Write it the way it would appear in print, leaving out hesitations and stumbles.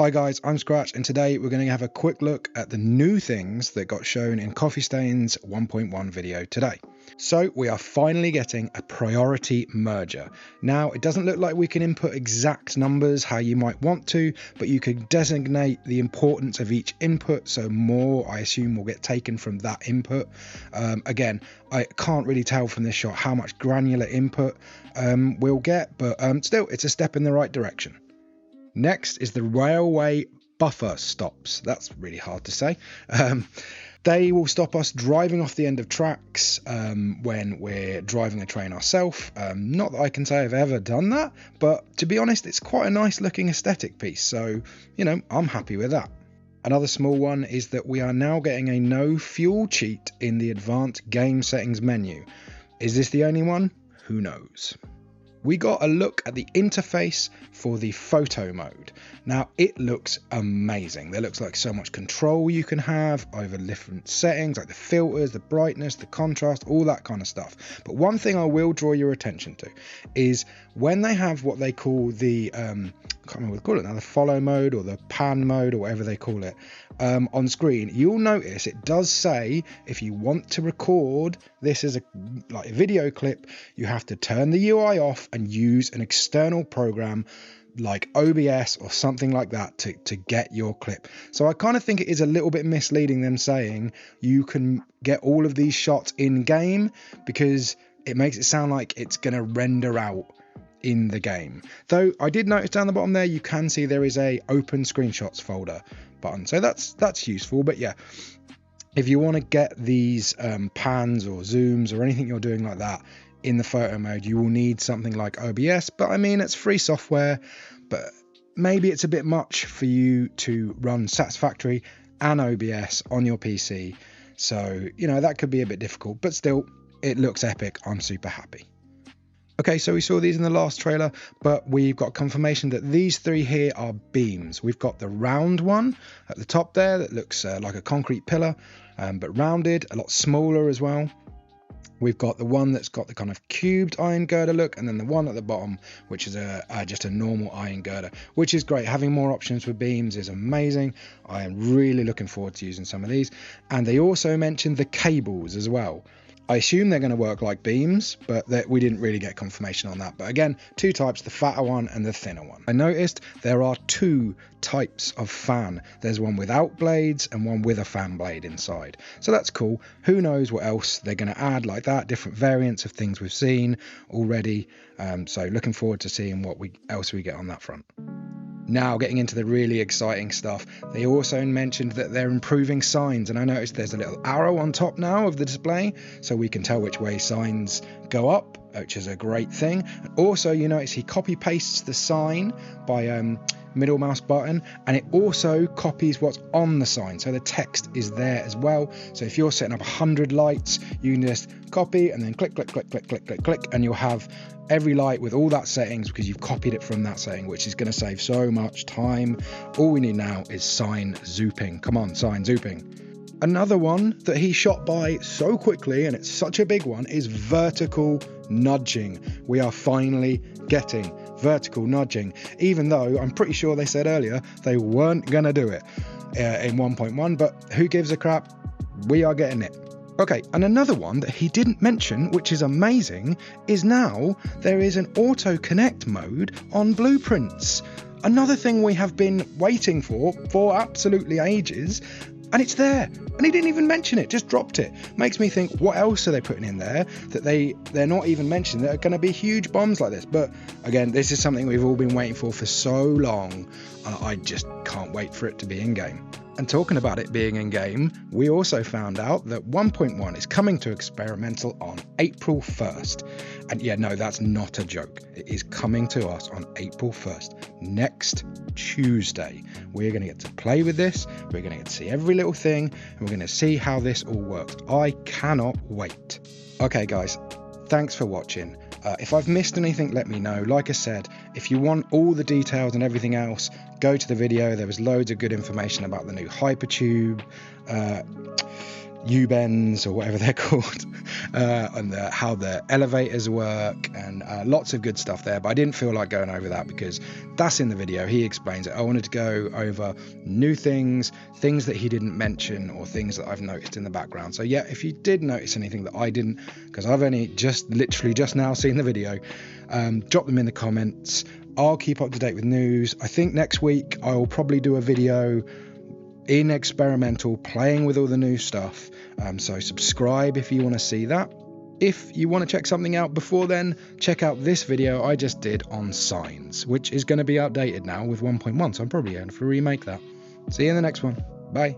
Hi guys, I'm Scratch, and today we're going to have a quick look at the new things that got shown in Coffee Stain's 1.1 video today. So we are finally getting a priority merger. Now it doesn't look like we can input exact numbers how you might want to, but you can designate the importance of each input, so more I assume will get taken from that input. Again, I can't really tell from this shot how much granular input we'll get, but still it's a step in the right direction. Next is the railway buffer stops. That's really hard to say. They will stop us driving off the end of tracks when we're driving a train ourselves. Not that I can say I've ever done that, but to be honest, it's quite a nice looking aesthetic piece. So, you know, I'm happy with that. Another small one is that we are now getting a no fuel cheat in the advanced game settings menu. Is this the only one? Who knows? We got a look at the interface for the photo mode. Now it looks amazing. There looks like so much control you can have over different settings, like the filters, the brightness, the contrast, all that kind of stuff. But one thing I will draw your attention to is when they have what they call the, I can't remember what they call it now, the follow mode or the pan mode or whatever they call it, on screen, you'll notice it does say if you want to record this as a video clip, you have to turn the UI off and use an external program like OBS or something like that to get your clip. So I kind of think it is a little bit misleading them saying you can get all of these shots in game, because it makes it sound like it's going to render out in the game. Though I did notice down the bottom there you can see there is a open screenshots folder button, so that's useful. But yeah, if you want to get these pans or zooms or anything you're doing like that in the photo mode, you will need something like OBS. But I mean, it's free software, but maybe it's a bit much for you to run Satisfactory and OBS on your PC, so you know that could be a bit difficult, but still it looks epic. I'm super happy. Okay, so we saw these in the last trailer, but we've got confirmation that these three here are beams. We've got the round one at the top there that looks like a concrete pillar, but rounded, a lot smaller as well. We've got the one that's got the kind of cubed iron girder look, and then the one at the bottom, which is just a normal iron girder, which is great. Having more options for beams is amazing. I am really looking forward to using some of these. And they also mentioned the cables as well. I assume they're going to work like beams, but we didn't really get confirmation on that. But again, two types, the fatter one and the thinner one. I noticed there are two types of fan. There's one without blades and one with a fan blade inside. So that's cool. Who knows what else they're going to add like that, different variants of things we've seen already. So looking forward to seeing what else we get on that front. Now, getting into the really exciting stuff, they also mentioned that they're improving signs, and I noticed there's a little arrow on top now of the display, so we can tell which way signs go up, which is a great thing. Also, you notice he copy pastes the sign by middle mouse button, and it also copies what's on the sign, so the text is there as well. So if you're setting up 100 lights, you can just copy and then click, click, click, click, click, click, click, and you'll have every light with all that settings because you've copied it from that setting, which is going to save so much time. All we need now is sign zooping. Come on, sign zooping. Another one that he shot by so quickly, and it's such a big one, is vertical nudging. We are finally getting vertical nudging, even though I'm pretty sure they said earlier they weren't going to do it in 1.1, but who gives a crap? We are getting it. Okay, and another one that he didn't mention, which is amazing, is now there is an auto connect mode on blueprints. Another thing we have been waiting for absolutely ages, and it's there. And he didn't even mention it, just dropped it. Makes me think, what else are they putting in there that they're not even mentioning that are going to be huge bombs like this? But again, this is something we've all been waiting for so long. I just can't wait for it to be in game. And talking about it being in game, we also found out that 1.1 is coming to experimental on April 1st. And yeah, no, that's not a joke. It is coming to us on April 1st, next Tuesday. We're going to get to play with this. We're going to get to see every little thing, and we're going to see how this all works. I cannot wait. Okay, guys, thanks for watching. If I've missed anything, let me know. Like I said, if you want all the details and everything else, go to the video. There was loads of good information about the new Hypertube U-bends or whatever they're called, and how the elevators work, and lots of good stuff there. But I didn't feel like going over that because that's in the video. He explains it. I wanted to go over new things that he didn't mention, or things that I've noticed in the background. So yeah, if you did notice anything that I didn't, because I've only literally just now seen the video, drop them in the comments. I'll keep up to date with news. I think next week I will probably do a video in experimental, playing with all the new stuff. So subscribe if you want to see that. If you want to check something out before then, check out this video I just did on signs, which is going to be outdated now with 1.1, so I'm probably going to remake that. See you in the next one. Bye.